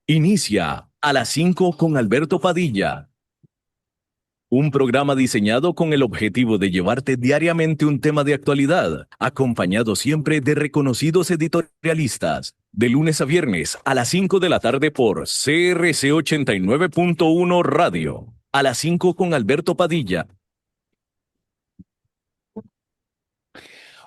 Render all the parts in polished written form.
Inicia a las 5 con Alberto Padilla, un programa diseñado con el objetivo de llevarte diariamente un tema de actualidad, acompañado siempre de reconocidos editorialistas, de lunes a viernes a las 5 de la tarde por CRC 89.1 Radio. A las 5 con Alberto Padilla.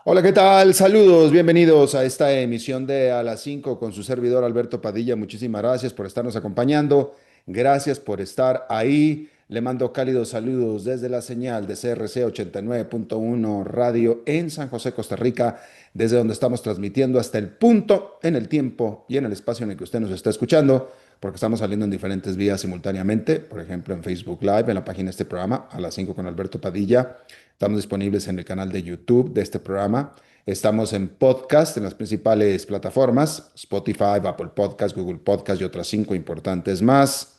Hola, ¿qué tal? Saludos, bienvenidos a esta emisión de A las 5 con su servidor Alberto Padilla. Muchísimas gracias por estarnos acompañando. Gracias por estar ahí. Le mando cálidos saludos desde la señal de CRC 89.1 Radio en San José, Costa Rica, desde donde estamos transmitiendo hasta el punto, en el tiempo y en el espacio en el que usted nos está escuchando, porque estamos saliendo en diferentes vías simultáneamente, por ejemplo en Facebook Live, en la página de este programa, A las 5 con Alberto Padilla. Estamos disponibles en el canal de YouTube de este programa. Estamos en podcast en las principales plataformas, Spotify, Apple Podcast, Google Podcast y otras 5 importantes más.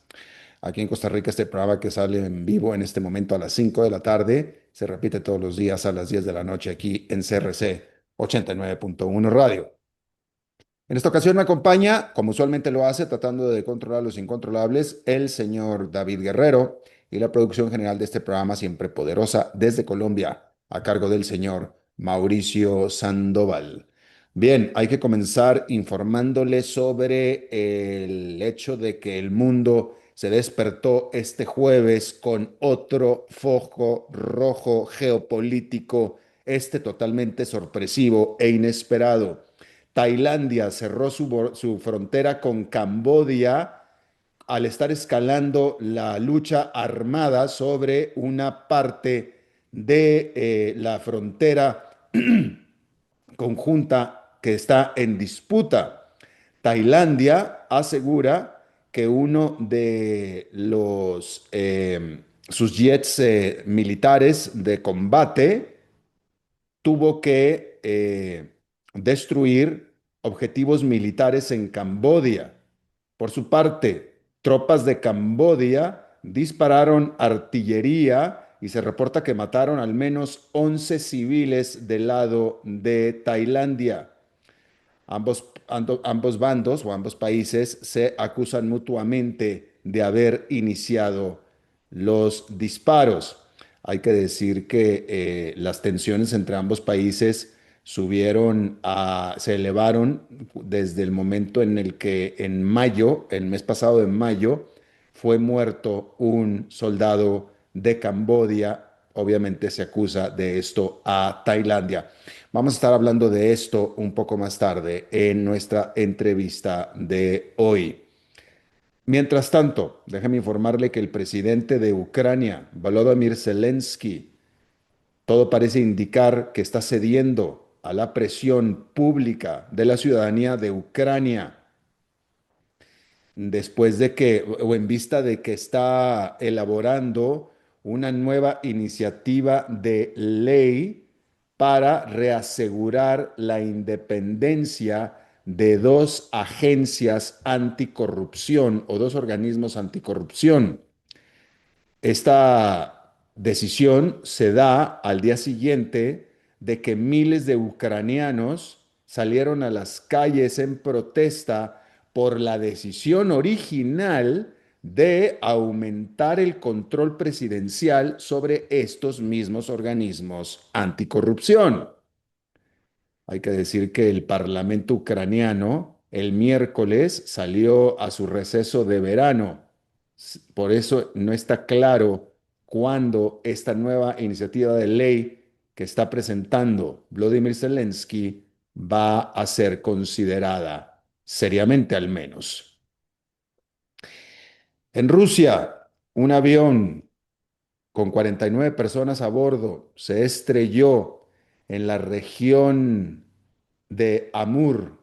Aquí en Costa Rica este programa que sale en vivo en este momento a las 5 de la tarde se repite todos los días a las 10 de la noche aquí en CRC 89.1 Radio. En esta ocasión me acompaña, como usualmente lo hace, tratando de controlar los incontrolables, el señor David Guerrero y la producción general de este programa, siempre poderosa, desde Colombia, a cargo del señor Mauricio Sandoval. Bien, hay que comenzar informándole sobre el hecho de que el mundo se despertó este jueves con otro foco rojo geopolítico, este totalmente sorpresivo e inesperado. Tailandia cerró su frontera con Camboya al estar escalando la lucha armada sobre una parte de la frontera conjunta que está en disputa. Tailandia asegura que uno de sus jets militares de combate tuvo que destruir objetivos militares en Camboya. Por su parte, tropas de Camboya dispararon artillería y se reporta que mataron al menos 11 civiles del lado de Tailandia. Ambos bandos o ambos países se acusan mutuamente de haber iniciado los disparos. Hay que decir que las tensiones entre ambos países se elevaron desde el momento en el que en mayo, el mes pasado de mayo, fue muerto un soldado de Camboya. Obviamente se acusa de esto a Tailandia. Vamos a estar hablando de esto un poco más tarde en nuestra entrevista de hoy. Mientras tanto, déjeme informarle que el presidente de Ucrania, Volodymyr Zelensky, todo parece indicar que está cediendo a la presión pública de la ciudadanía de Ucrania después de que, o en vista de que está elaborando una nueva iniciativa de ley para reasegurar la independencia de dos agencias anticorrupción o dos organismos anticorrupción. Esta decisión se da al día siguiente de que miles de ucranianos salieron a las calles en protesta por la decisión original de aumentar el control presidencial sobre estos mismos organismos anticorrupción. Hay que decir que el Parlamento ucraniano el miércoles salió a su receso de verano. Por eso no está claro cuándo esta nueva iniciativa de ley que está presentando Volodymyr Zelensky va a ser considerada, seriamente al menos. En Rusia, un avión con 49 personas a bordo se estrelló en la región de Amur,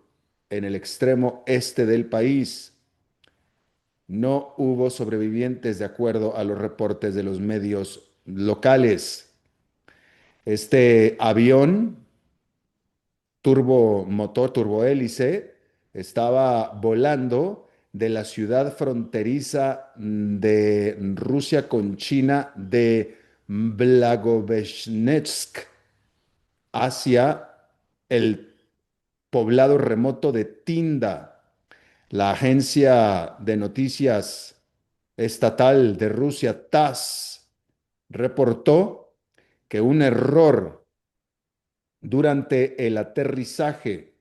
en el extremo este del país. No hubo sobrevivientes de acuerdo a los reportes de los medios locales. Este avión turbomotor, turbohélice, estaba volando de la ciudad fronteriza de Rusia con China de Blagoveshchensk hacia el poblado remoto de Tinda. La agencia de noticias estatal de Rusia, TASS, reportó que un error durante el aterrizaje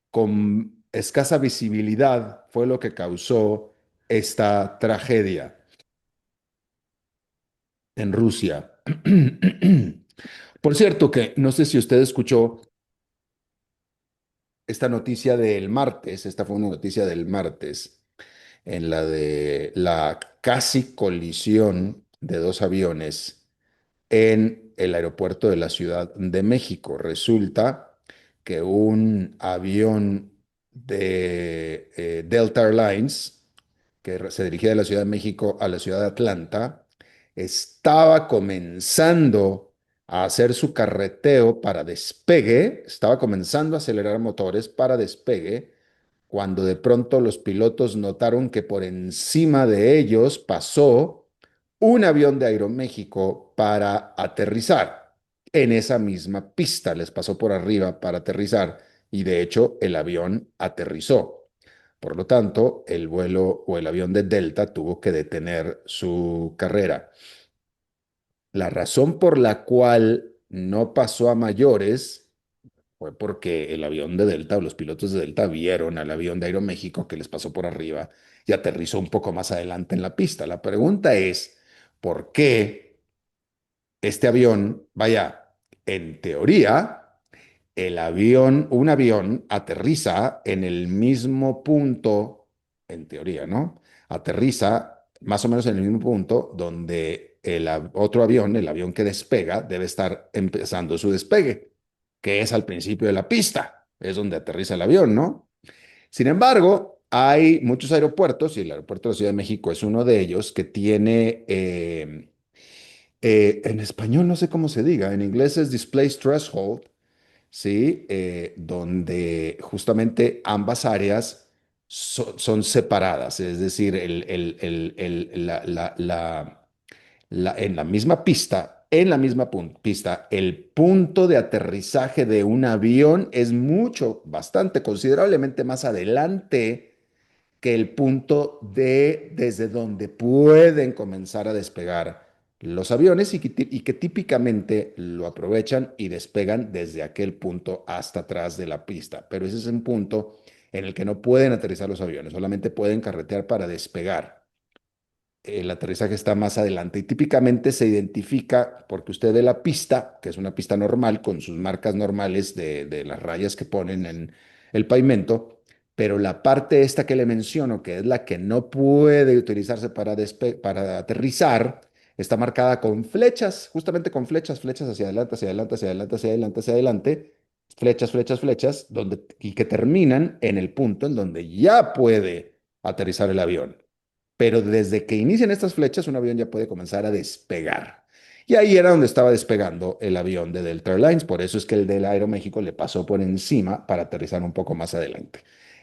con escasa visibilidad fue lo que causó esta tragedia en Rusia. Por cierto, que no sé si usted escuchó esta noticia del martes, esta fue una noticia del martes, en la de la casi colisión de dos aviones en el aeropuerto de la Ciudad de México. Resulta que un avión de Delta Airlines, que se dirigía de la Ciudad de México a la ciudad de Atlanta, estaba comenzando a hacer su carreteo para despegue, estaba comenzando a acelerar motores para despegue, cuando de pronto los pilotos notaron que por encima de ellos pasó un avión de Aeroméxico para aterrizar. En esa misma pista les pasó por arriba para aterrizar y de hecho el avión aterrizó. Por lo tanto, el vuelo o el avión de Delta tuvo que detener su carrera. La razón por la cual no pasó a mayores fue porque el avión de Delta o los pilotos de Delta vieron al avión de Aeroméxico que les pasó por arriba y aterrizó un poco más adelante en la pista. La pregunta es, ¿por qué este avión, vaya, en teoría, un avión aterriza en el mismo punto, en teoría, ¿no? Aterriza más o menos en el mismo punto donde otro avión, el avión que despega, debe estar empezando su despegue, que es al principio de la pista, es donde aterriza el avión, ¿no? Sin embargo, hay muchos aeropuertos, y el aeropuerto de la Ciudad de México es uno de ellos, que tiene, en español no sé cómo se diga, en inglés es Display Threshold, ¿sí? Donde justamente ambas áreas son separadas, es decir, en la misma pista, pista, el punto de aterrizaje de un avión es mucho, bastante, considerablemente más adelante que el punto desde donde pueden comenzar a despegar los aviones y que típicamente lo aprovechan y despegan desde aquel punto hasta atrás de la pista. Pero ese es un punto en el que no pueden aterrizar los aviones, solamente pueden carretear para despegar. El aterrizaje está más adelante y típicamente se identifica porque usted ve la pista, que es una pista normal con sus marcas normales de las rayas que ponen en el pavimento, pero la parte esta que le menciono, que es la que no puede utilizarse para aterrizar, está marcada con flechas, justamente con flechas, flechas hacia adelante, hacia adelante, hacia adelante, hacia adelante, hacia adelante, flechas, flechas, flechas, y que terminan en el punto en donde ya puede aterrizar el avión. Pero desde que inician estas flechas, un avión ya puede comenzar a despegar. Y ahí era donde estaba despegando el avión de Delta Airlines. Por eso es que el de Aeroméxico le pasó por encima para aterrizar un poco más adelante.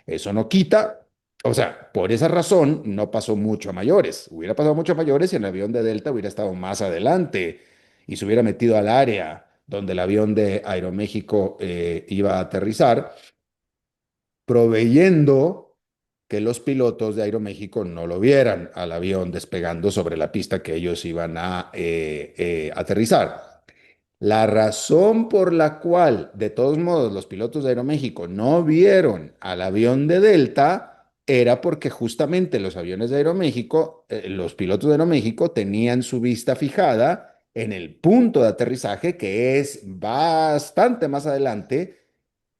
Eso no quita, o sea, por esa razón no pasó mucho a mayores. Hubiera pasado mucho a mayores si el avión de Delta hubiera estado más adelante y se hubiera metido al área donde el avión de Aeroméxico iba a aterrizar, proveyendo que los pilotos de Aeroméxico no lo vieran al avión despegando sobre la pista que ellos iban a aterrizar. La razón por la cual, de todos modos, los pilotos de Aeroméxico no vieron al avión de Delta era porque justamente los aviones de Aeroméxico, los pilotos de Aeroméxico tenían su vista fijada en el punto de aterrizaje que es bastante más adelante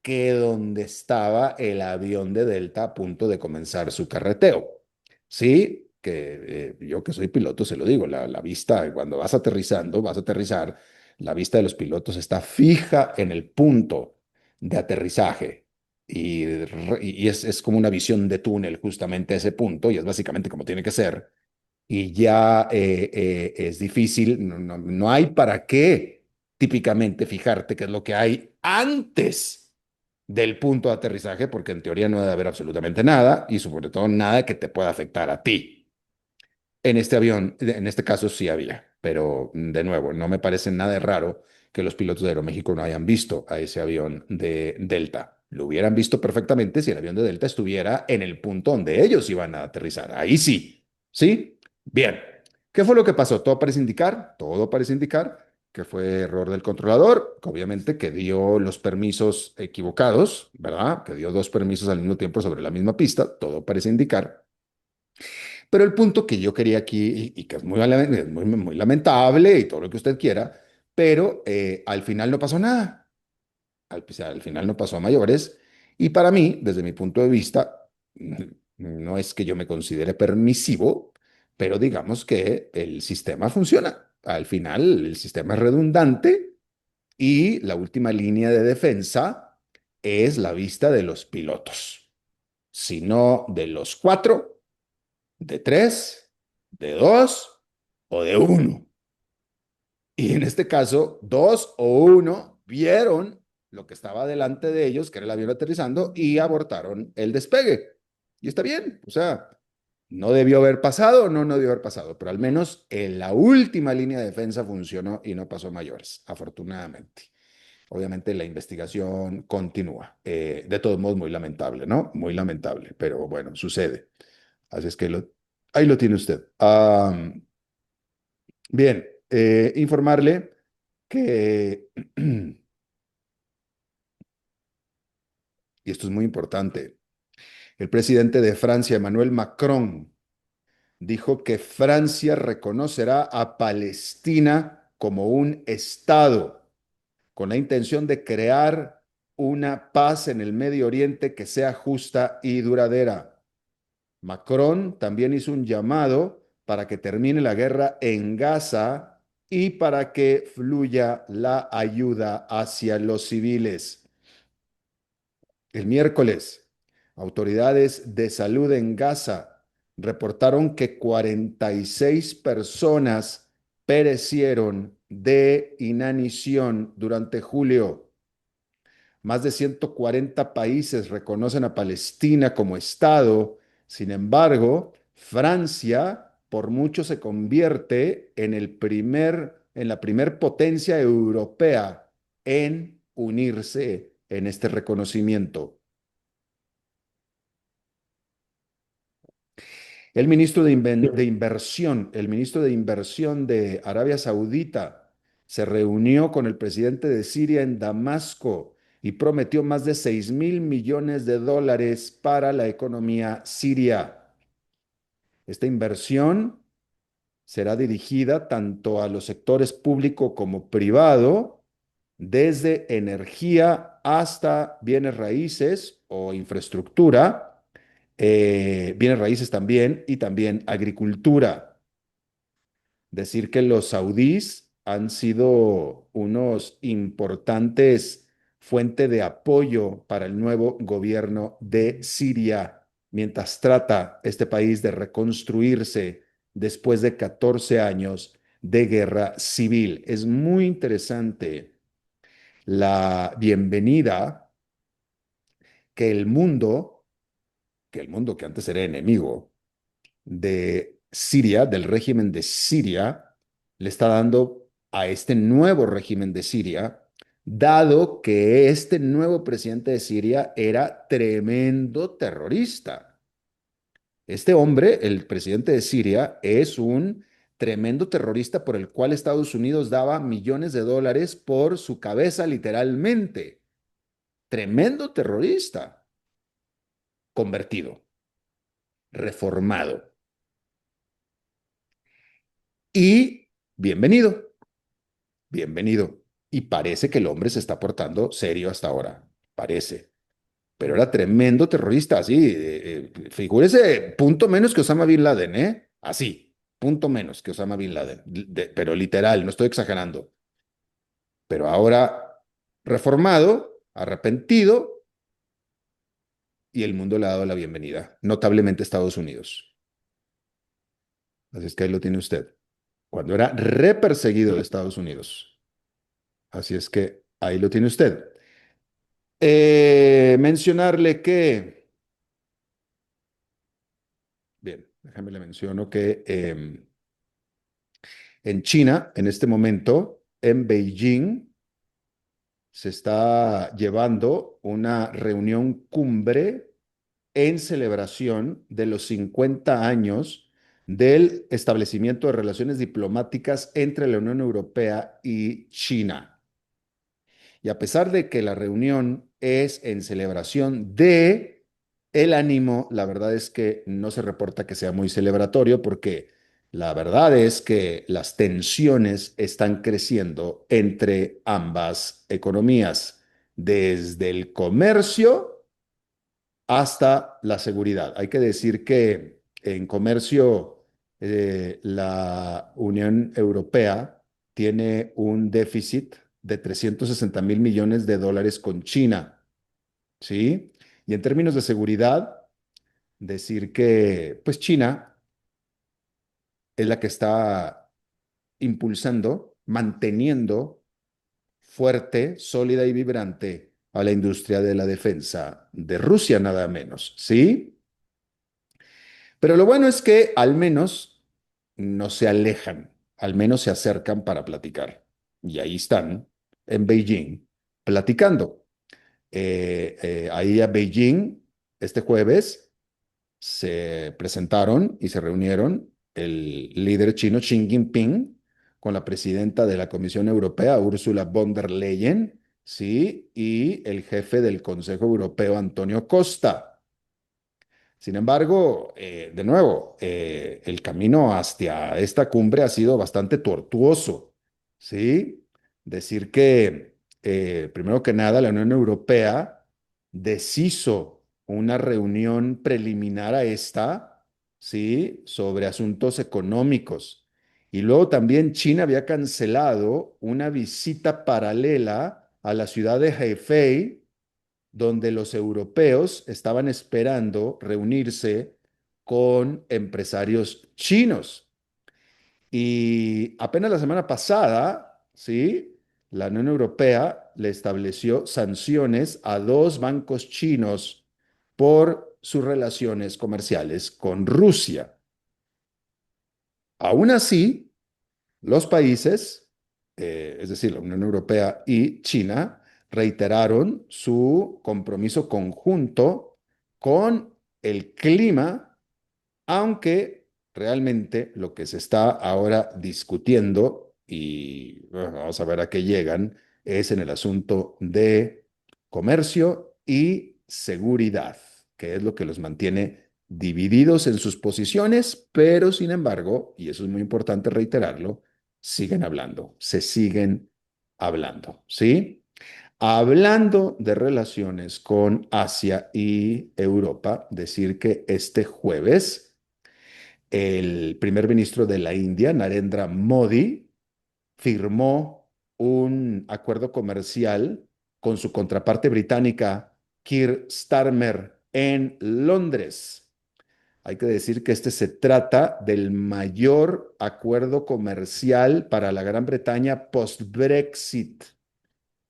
que donde estaba el avión de Delta a punto de comenzar su carreteo. Sí, que yo que soy piloto se lo digo, la vista, cuando vas a aterrizar, la vista de los pilotos está fija en el punto de aterrizaje. Y es como una visión de túnel justamente a ese punto, y es básicamente como tiene que ser. Y ya es difícil, no hay para qué típicamente fijarte qué es lo que hay antes del punto de aterrizaje, porque en teoría no debe haber absolutamente nada y sobre todo nada que te pueda afectar a ti. En este avión, en este caso sí había, pero de nuevo, no me parece nada de raro que los pilotos de Aeroméxico no hayan visto a ese avión de Delta. lo hubieran visto perfectamente si el avión de Delta estuviera en el punto donde ellos iban a aterrizar. Ahí sí, ¿sí? Bien. ¿Qué fue lo que pasó? Todo parece indicar que fue error del controlador, que obviamente que dio los permisos equivocados, ¿verdad? Que dio dos permisos al mismo tiempo sobre la misma pista, todo parece indicar. Pero el punto que yo quería aquí, y que es muy lamentable y todo lo que usted quiera, pero al final no pasó nada. Al final no pasó a mayores. Y para mí, desde mi punto de vista, no es que yo me considere permisivo, pero digamos que el sistema funciona. Al final, el sistema es redundante y la última línea de defensa es la vista de los pilotos, sino de los cuatro, de tres, de dos o de uno. Y en este caso, dos o uno vieron lo que estaba delante de ellos, que era el avión aterrizando, y abortaron el despegue. Y está bien, o sea, no debió haber pasado, no debió haber pasado, pero al menos en la última línea de defensa funcionó y no pasó mayores, afortunadamente. Obviamente la investigación continúa. De todos modos, muy lamentable, ¿no? Muy lamentable, pero bueno, sucede. Así es que ahí lo tiene usted. Bien, informarle que, y esto es muy importante, el presidente de Francia, Emmanuel Macron, dijo que Francia reconocerá a Palestina como un Estado con la intención de crear una paz en el Medio Oriente que sea justa y duradera. Macron también hizo un llamado para que termine la guerra en Gaza y para que fluya la ayuda hacia los civiles. El miércoles, autoridades de salud en Gaza reportaron que 46 personas perecieron de inanición durante julio. Más de 140 países reconocen a Palestina como Estado. Sin embargo, Francia por mucho se convierte en la primer potencia europea en unirse en este reconocimiento. El ministro de Inversión de Arabia Saudita se reunió con el presidente de Siria en Damasco y prometió más de 6.000 millones de dólares para la economía siria. Esta inversión será dirigida tanto a los sectores público como privado, desde energía hasta bienes raíces o infraestructura, bienes raíces también y también agricultura. Decir que los saudíes han sido unos importantes fuente de apoyo para el nuevo gobierno de Siria, mientras trata este país de reconstruirse después de 14 años de guerra civil. Es muy interesante la bienvenida que el mundo que antes era enemigo de Siria, del régimen de Siria, le está dando a este nuevo régimen de Siria, dado que este nuevo presidente de Siria era tremendo terrorista. Este hombre, el presidente de Siria, es un tremendo terrorista por el cual Estados Unidos daba millones de dólares por su cabeza, literalmente. Tremendo terrorista, convertido, reformado. Y bienvenido. Bienvenido. Y parece que el hombre se está portando serio hasta ahora. Parece. Pero era tremendo terrorista, así. Figúrese, punto menos que Osama Bin Laden, ¿eh? Así. Punto menos que Osama Bin Laden. Pero literal, no estoy exagerando. Pero ahora reformado, arrepentido, y el mundo le ha dado la bienvenida. Notablemente Estados Unidos. Así es que ahí lo tiene usted. Cuando era re perseguido de Estados Unidos. Así es que ahí lo tiene usted. Mencionarle que, bien, déjame le menciono que en China, en este momento, en Beijing, se está llevando una reunión cumbre en celebración de los 50 años del establecimiento de relaciones diplomáticas entre la Unión Europea y China. Y a pesar de que la reunión es en celebración de el ánimo, la verdad es que no se reporta que sea muy celebratorio porque la verdad es que las tensiones están creciendo entre ambas economías, desde el comercio hasta la seguridad. Hay que decir que en comercio la Unión Europea tiene un déficit de 360.000 millones de dólares con China, ¿sí? Y en términos de seguridad, decir que pues China es la que está impulsando, manteniendo fuerte, sólida y vibrante a la industria de la defensa de Rusia, nada menos, ¿sí? Pero lo bueno es que al menos no se alejan, al menos se acercan para platicar. Y ahí están, en Beijing, platicando. Ahí a Beijing, este jueves, se presentaron y se reunieron el líder chino Xi Jinping con la presidenta de la Comisión Europea, Ursula von der Leyen, ¿sí? Y el jefe del Consejo Europeo, Antonio Costa. Sin embargo, de nuevo, el camino hacia esta cumbre ha sido bastante tortuoso, ¿sí? Decir que, primero que nada, la Unión Europea deshizo una reunión preliminar a esta, ¿sí? Sobre asuntos económicos. Y luego también China había cancelado una visita paralela a la ciudad de Hefei, donde los europeos estaban esperando reunirse con empresarios chinos. Y apenas la semana pasada, ¿sí? La Unión Europea le estableció sanciones a dos bancos chinos por sus relaciones comerciales con Rusia. Aún así, los países, es decir, la Unión Europea y China, reiteraron su compromiso conjunto con el clima, aunque realmente lo que se está ahora discutiendo, y bueno, vamos a ver a qué llegan, es en el asunto de comercio y seguridad, que es lo que los mantiene divididos en sus posiciones, pero sin embargo, y eso es muy importante reiterarlo, siguen hablando, se siguen hablando, ¿sí? Hablando de relaciones con Asia y Europa, decir que este jueves el primer ministro de la India, Narendra Modi, firmó un acuerdo comercial con su contraparte británica, Keir Starmer, en Londres. Hay que decir que este se trata del mayor acuerdo comercial para la Gran Bretaña post-Brexit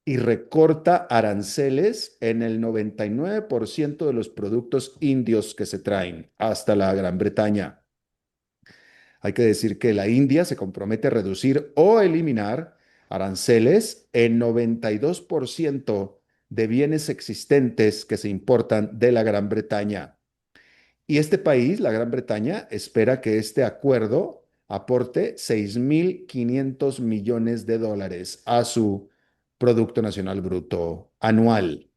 y recorta aranceles en el 99% de los productos indios que se traen hasta la Gran Bretaña. Hay que decir que la India se compromete a reducir o eliminar aranceles en 92% de bienes existentes que se importan de la Gran Bretaña. Y este país, la Gran Bretaña, espera que este acuerdo aporte 6.500 millones de dólares a su Producto Nacional Bruto anual.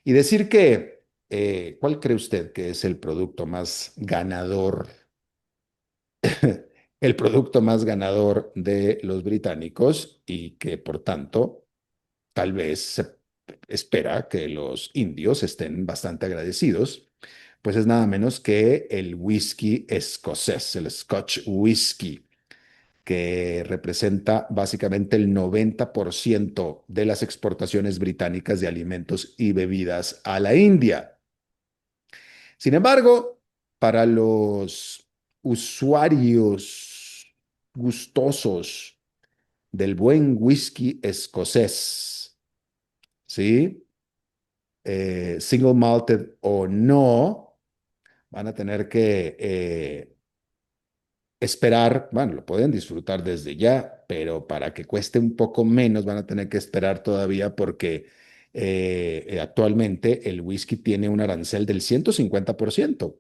Y decir que, ¿cuál cree usted que es el producto más ganador, el producto más ganador de los británicos y que por tanto tal vez se espera que los indios estén bastante agradecidos? Pues es nada menos que el whisky escocés, el Scotch whisky, que representa básicamente el 90% de las exportaciones británicas de alimentos y bebidas a la India. Sin embargo, para los usuarios gustosos del buen whisky escocés, ¿sí? Single malted o no, van a tener que esperar, bueno, lo pueden disfrutar desde ya, pero para que cueste un poco menos van a tener que esperar todavía porque actualmente el whisky tiene un arancel del 150%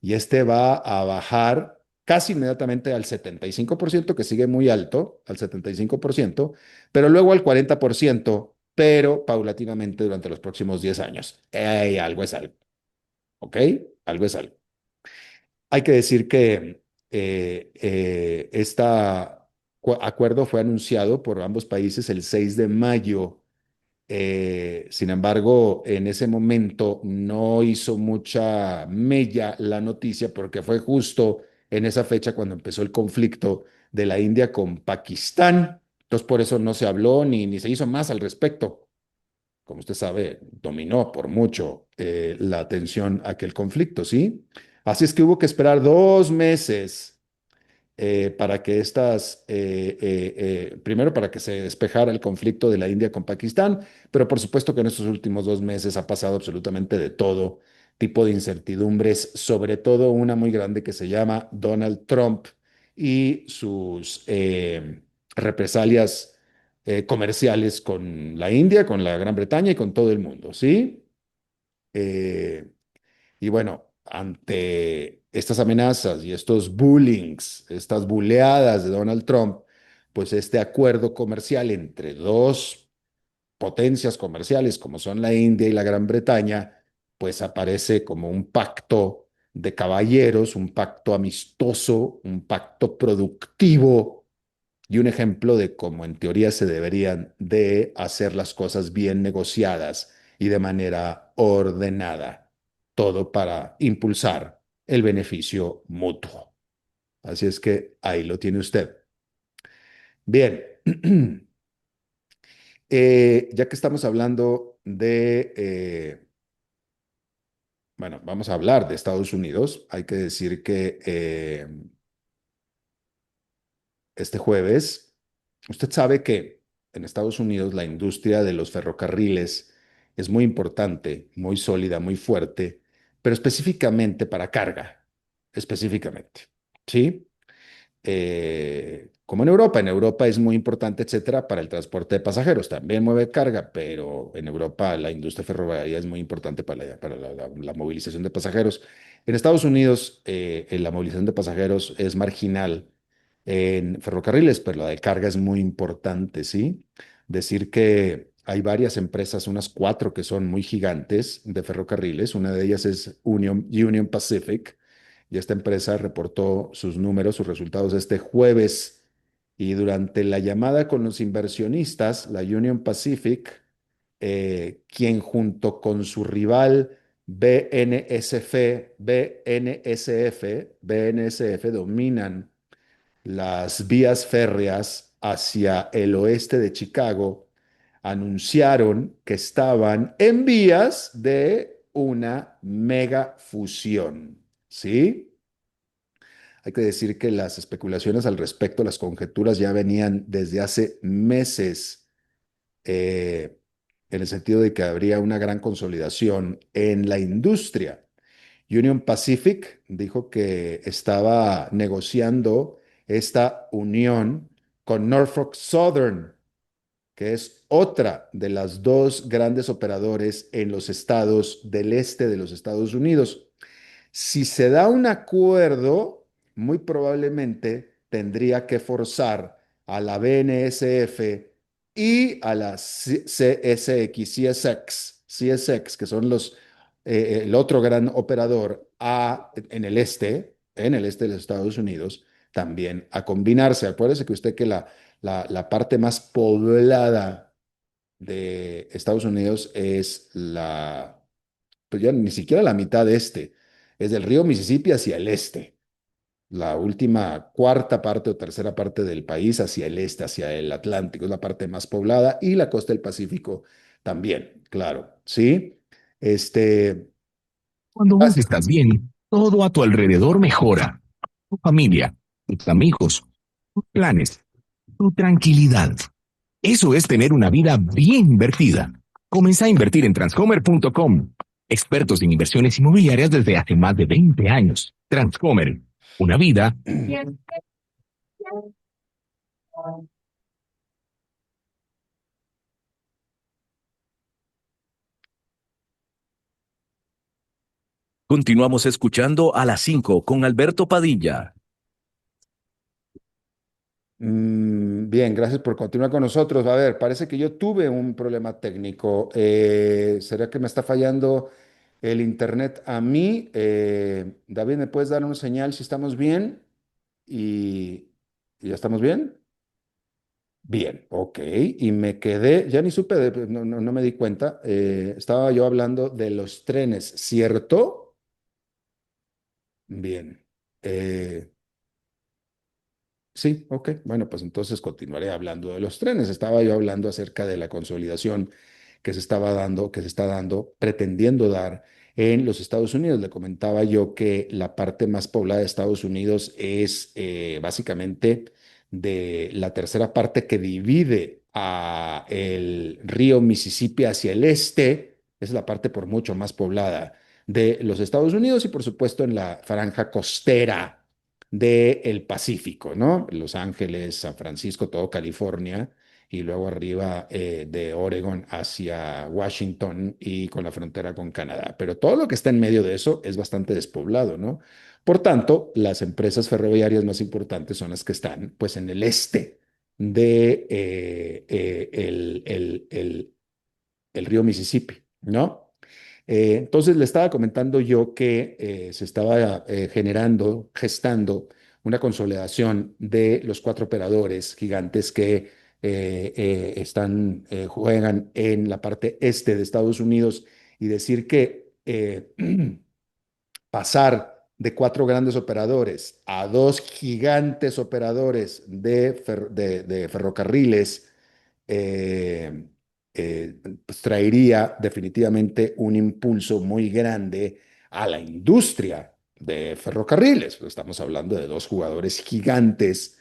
y este va a bajar casi inmediatamente al 75%, que sigue muy alto, al 75%, pero luego al 40%, pero paulatinamente durante los próximos 10 años. Algo es algo, ¿ok? Algo es algo. Hay que decir que este acuerdo fue anunciado por ambos países el 6 de mayo. Sin embargo, en ese momento no hizo mucha mella la noticia porque fue justo en esa fecha cuando empezó el conflicto de la India con Pakistán. Entonces, por eso no se habló ni se hizo más al respecto. Como usted sabe, dominó por mucho la atención a aquel conflicto, ¿sí? Así es que hubo que esperar 2 meses para que primero para que se despejara el conflicto de la India con Pakistán, pero por supuesto que en estos últimos 2 meses ha pasado absolutamente de todo tipo de incertidumbres, sobre todo una muy grande que se llama Donald Trump y sus represalias comerciales con la India, con la Gran Bretaña y con todo el mundo, ¿sí? Eh, y bueno, ante estas amenazas y estos bullings, estas buleadas de Donald Trump, pues este acuerdo comercial entre dos potencias comerciales como son la India y la Gran Bretaña, pues aparece como un pacto de caballeros, un pacto amistoso, un pacto productivo y un ejemplo de cómo en teoría se deberían de hacer las cosas bien negociadas y de manera ordenada, todo para impulsar el beneficio mutuo. Así es que ahí lo tiene usted. Bien, ya que estamos hablando bueno, vamos a hablar de Estados Unidos, hay que decir que este jueves, usted sabe que en Estados Unidos la industria de los ferrocarriles es muy importante, muy sólida, muy fuerte, pero específicamente para carga, específicamente, ¿sí? Como en Europa es muy importante, etcétera, para el transporte de pasajeros. También mueve carga, pero en Europa la industria ferroviaria es muy importante para la movilización de pasajeros. En Estados Unidos, la movilización de pasajeros es marginal en ferrocarriles, pero la de carga es muy importante, ¿sí? Decir que hay varias empresas, unas cuatro que son muy gigantes de ferrocarriles. Una de ellas es Union Pacific y esta empresa reportó sus números, sus resultados este jueves. Y durante la llamada con los inversionistas, la Union Pacific, quien junto con su rival BNSF dominan las vías férreas hacia el oeste de Chicago, anunciaron que estaban en vías de una mega fusión, ¿sí? Hay que decir que las especulaciones al respecto, las conjeturas ya venían desde hace meses, eh, en el sentido de que habría una gran consolidación en la industria. Union Pacific dijo que estaba negociando esta unión con Norfolk Southern, que es otra de las dos grandes operadores en los estados del este de los Estados Unidos. Si se da un acuerdo, muy probablemente tendría que forzar a la BNSF y a la CSX, que son el otro gran operador en el este de los Estados Unidos, también a combinarse. Acuérdese que usted que la parte más poblada de Estados Unidos es pues ya ni siquiera la mitad este, es del río Mississippi hacia el este, la última cuarta parte o tercera parte del país hacia el este, hacia el Atlántico, es la parte más poblada y la costa del Pacífico también, claro, ¿sí? Este, Cuando vos así- estás bien, todo a tu alrededor mejora. Tu familia, tus amigos, tus planes, tu tranquilidad. Eso es tener una vida bien invertida. Comenzá a invertir en Transcomer.com. Expertos en inversiones inmobiliarias desde hace más de 20 años. Transcomer. Una vida Continuamos escuchando a las 5 con Alberto Padilla. Bien, gracias por continuar con nosotros. A ver, parece que yo tuve un problema técnico. ¿Será que me está fallando el internet a mí? David, ¿me puedes dar una señal si estamos bien? ¿Y, y ya estamos bien? Bien, ok. Y me quedé, ya ni supe, no me di cuenta. Estaba yo hablando de los trenes, ¿cierto? Bien. Eh, Sí, ok. Bueno, pues entonces continuaré hablando de los trenes. Estaba yo hablando acerca de la consolidación que se estaba dando, que se está dando, pretendiendo dar en los Estados Unidos. Le comentaba yo que la parte más poblada de Estados Unidos es básicamente de la tercera parte que divide a el río Mississippi hacia el este. Es la parte por mucho más poblada de los Estados Unidos y por supuesto en la franja costera del Pacífico, ¿no? Los Ángeles, San Francisco, todo California, y luego arriba de Oregon hacia Washington y con la frontera con Canadá. Pero todo lo que está en medio de eso es bastante despoblado, ¿no? Por tanto, las empresas ferroviarias más importantes son las que están, pues, en el este de el río Mississippi, ¿no? Entonces le estaba comentando yo que se estaba gestando una consolidación de los cuatro operadores gigantes que juegan en la parte este de Estados Unidos y decir que pasar de cuatro grandes operadores a dos gigantes operadores de ferrocarriles eh, pues traería definitivamente un impulso muy grande a la industria de ferrocarriles. Estamos hablando de dos jugadores gigantes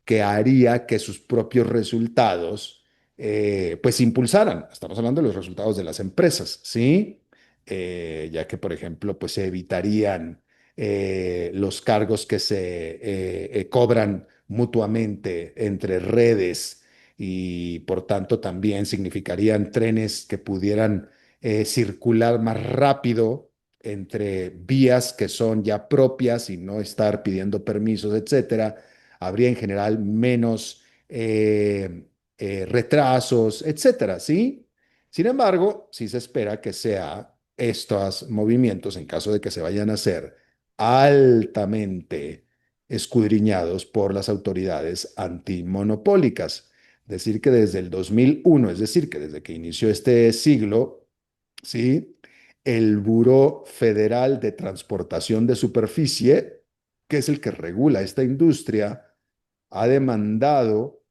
que haría que sus propios resultados pues impulsaran. Estamos hablando de los resultados de las empresas, ¿sí? Ya que, por ejemplo, pues se evitarían los cargos que se cobran mutuamente entre redes y por tanto también significarían trenes que pudieran circular más rápido entre vías que son ya propias y no estar pidiendo permisos, etcétera. Habría en general menos retrasos, etcétera, ¿sí? Sin embargo, sí se espera que sea estos movimientos, en caso de que se vayan a hacer, altamente escudriñados por las autoridades antimonopólicas. Decir que desde el 2001, es decir, que desde que inició este siglo, ¿sí? El Buró Federal de Transportación de Superficie, que es el que regula esta industria, ha demandado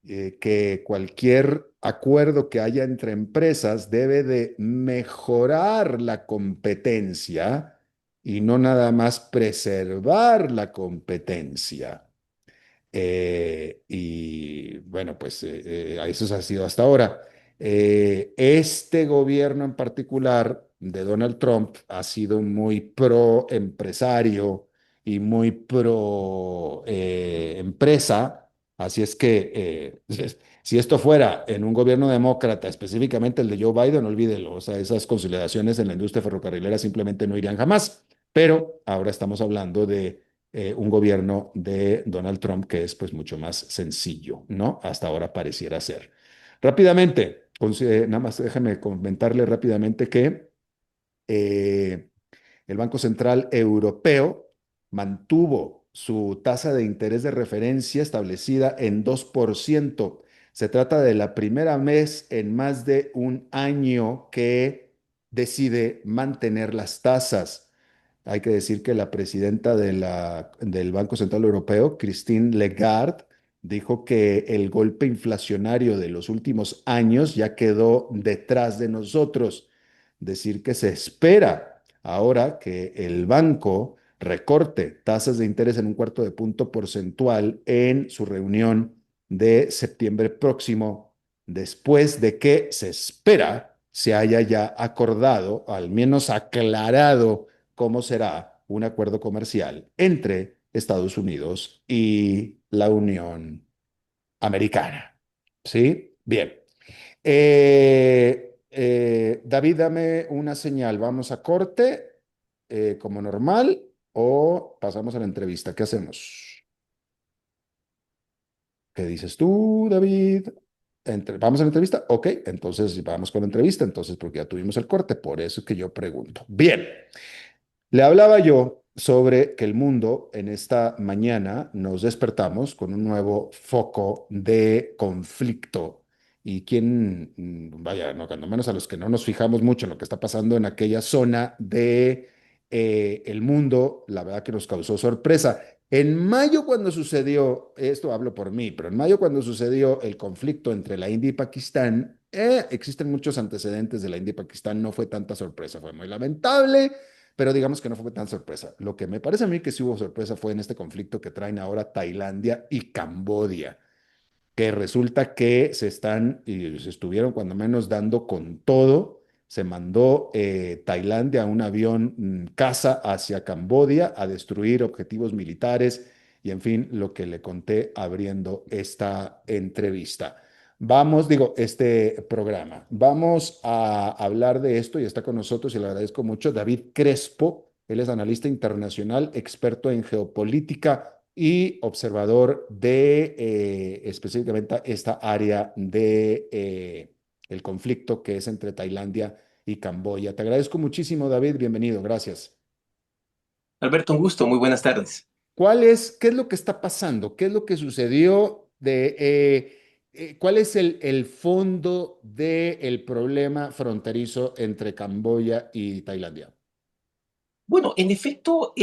que cualquier acuerdo que haya entre empresas debe de mejorar la competencia y no nada más preservar la competencia. Y bueno, pues eso ha sido hasta ahora. Este gobierno en particular de Donald Trump ha sido muy pro empresario y muy pro empresa. Así es que si esto fuera en un gobierno demócrata, específicamente el de Joe Biden, olvídelo. O sea, esas consolidaciones en la industria ferrocarrilera simplemente no irían jamás. Pero ahora estamos hablando de un gobierno de Donald Trump que es pues mucho más sencillo, ¿no? Hasta ahora pareciera ser. Rápidamente, nada más déjame comentarle rápidamente que eh, el Banco Central Europeo mantuvo su tasa de interés de referencia establecida en 2%. Se trata de la primera vez en más de un año que decide mantener las tasas. Hay que decir que la presidenta del Banco Central Europeo, Christine Lagarde, dijo que el golpe inflacionario de los últimos años ya quedó detrás de nosotros. Decir que se espera ahora que el banco recorte tasas de interés en un cuarto de punto porcentual en su reunión de septiembre próximo, después de que se espera se haya ya acordado, al menos aclarado, cómo será un acuerdo comercial entre Estados Unidos y la Unión Americana. ¿Sí? Bien. David, dame una señal. ¿Vamos a corte como normal o pasamos a la entrevista? ¿Qué hacemos? ¿Qué dices tú, David? ¿Vamos a la entrevista? Ok, entonces vamos con la entrevista, entonces porque ya tuvimos el corte, por eso es que yo pregunto. Bien. Le hablaba yo sobre que el mundo en esta mañana nos despertamos con un nuevo foco de conflicto. Y quién, vaya, no, cuando menos a los que no nos fijamos mucho en lo que está pasando en aquella zona de el mundo, la verdad que nos causó sorpresa. En mayo, cuando sucedió, esto hablo por mí, pero en mayo, cuando sucedió el conflicto entre la India y Pakistán, existen muchos antecedentes de la India y Pakistán, no fue tanta sorpresa, fue muy lamentable, pero digamos que no fue tan sorpresa. Lo que me parece a mí que sí hubo sorpresa fue en este conflicto que traen ahora Tailandia y Camboya, que resulta que se están y se estuvieron cuando menos dando con todo. Se mandó Tailandia un avión caza hacia Camboya a destruir objetivos militares y en fin, lo que le conté abriendo esta entrevista. Vamos, digo, este programa. Vamos a hablar de esto y está con nosotros y le agradezco mucho David Crespo. Él es analista internacional, experto en geopolítica y observador de específicamente esta área de el conflicto que es entre Tailandia y Camboya. Te agradezco muchísimo, David. Bienvenido. Gracias. Alberto, un gusto, muy buenas tardes. ¿Qué es lo que está pasando? ¿Qué es lo que sucedió cuál es el fondo del problema fronterizo entre Camboya y Tailandia? Bueno, en efecto,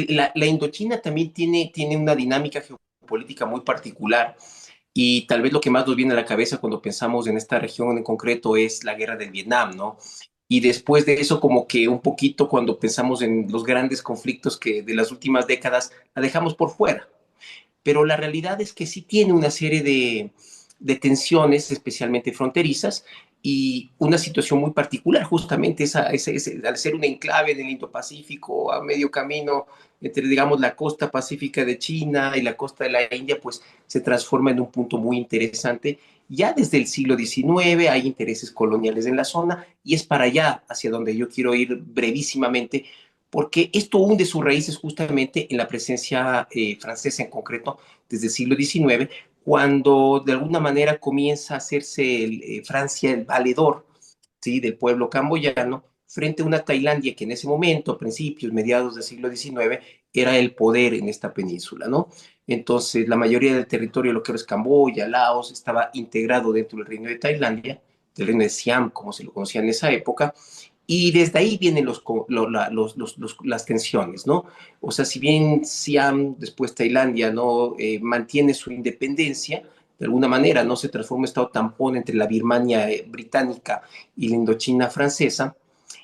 la Indochina también tiene una dinámica geopolítica muy particular y tal vez lo que más nos viene a la cabeza cuando pensamos en esta región en concreto es la guerra del Vietnam, ¿no? Y después de eso, como que un poquito cuando pensamos en los grandes conflictos que de las últimas décadas la dejamos por fuera. Pero la realidad es que sí tiene una serie de tensiones, especialmente fronterizas, y una situación muy particular, justamente al ser un enclave en el Indo-Pacífico, a medio camino entre, digamos, la costa pacífica de China y la costa de la India, pues se transforma en un punto muy interesante. Ya desde el siglo XIX hay intereses coloniales en la zona y es para allá hacia donde yo quiero ir brevísimamente, porque esto hunde sus raíces justamente en la presencia francesa en concreto desde el siglo XIX, cuando de alguna manera comienza a hacerse Francia el valedor, ¿sí?, del pueblo camboyano frente a una Tailandia que en ese momento, a principios, mediados del siglo XIX, era el poder en esta península, ¿no? Entonces, la mayoría del territorio, lo que ahora es Camboya, Laos, estaba integrado dentro del reino de Tailandia, del reino de Siam, como se lo conocía en esa época, y desde ahí vienen las tensiones, ¿no? O sea, si bien Siam, después Tailandia, ¿no? Mantiene su independencia, de alguna manera, ¿no? Se transforma en estado tampón entre la Birmania británica y la Indochina francesa.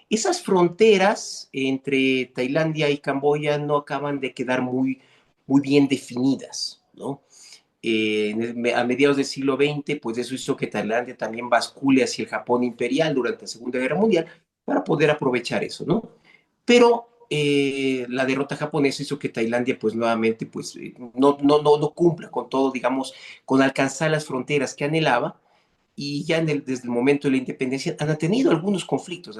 Esas fronteras entre Tailandia y Camboya no acaban de quedar muy bien definidas, ¿no? A mediados del siglo XX, pues eso hizo que Tailandia también bascule hacia el Japón imperial durante la Segunda Guerra Mundial para poder aprovechar eso, ¿no? Pero la derrota japonesa hizo que Tailandia, pues nuevamente, pues no cumpla con todo, digamos, con alcanzar las fronteras que anhelaba y ya desde el momento de la independencia han tenido algunos conflictos,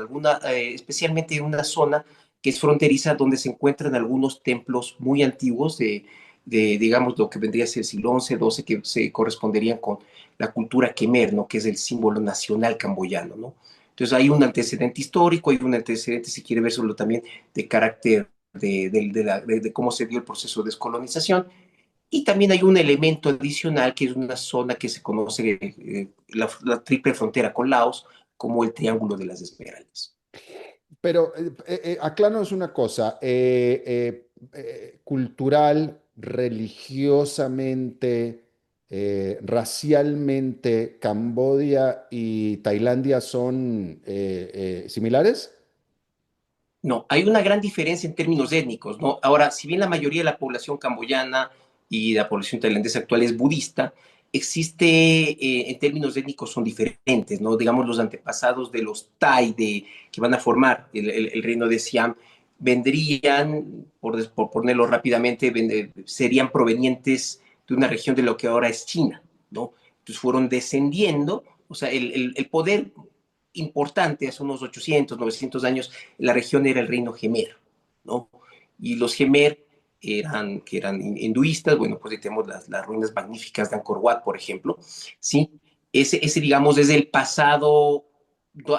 especialmente en una zona que es fronteriza donde se encuentran algunos templos muy antiguos digamos, lo que vendría a ser el siglo XI, XII, que se corresponderían con la cultura Khmer, ¿no? Que es el símbolo nacional camboyano, ¿no? Entonces hay un antecedente histórico, hay un antecedente, si quiere verlo también, de carácter de cómo se dio el proceso de descolonización. Y también hay un elemento adicional que es una zona que se conoce, la triple frontera con Laos, como el Triángulo de las Esmeraldas. Pero acláranos una cosa, cultural, religiosamente, racialmente, ¿Camboya y Tailandia son similares? No, hay una gran diferencia en términos étnicos, ¿no? Ahora, si bien la mayoría de la población camboyana y la población tailandesa actual es budista, existe, en términos étnicos son diferentes, ¿no? Digamos, los antepasados de los Thai que van a formar el reino de Siam vendrían, por ponerlo rápidamente, serían provenientes de una región de lo que ahora es China, ¿no? Entonces fueron descendiendo, o sea, el poder importante hace unos 800, 900 años, la región era el reino Gemer, ¿no? Y los Gemer que eran hinduistas, bueno, pues ahí tenemos las ruinas magníficas de Angkor Wat, por ejemplo, ¿sí? Ese, digamos, es el pasado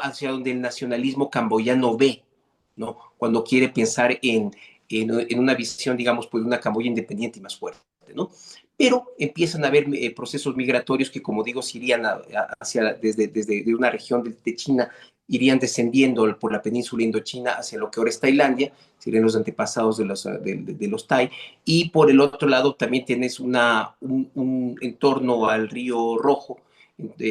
hacia donde el nacionalismo camboyano ve, ¿no? Cuando quiere pensar en una visión, digamos, pues de una Camboya independiente y más fuerte, ¿no? Pero empiezan a haber procesos migratorios que, como digo, se irían hacia, desde una región de China, irían descendiendo por la península indochina hacia lo que ahora es Tailandia, serían los antepasados de los Thai, y por el otro lado también tienes un entorno al río Rojo,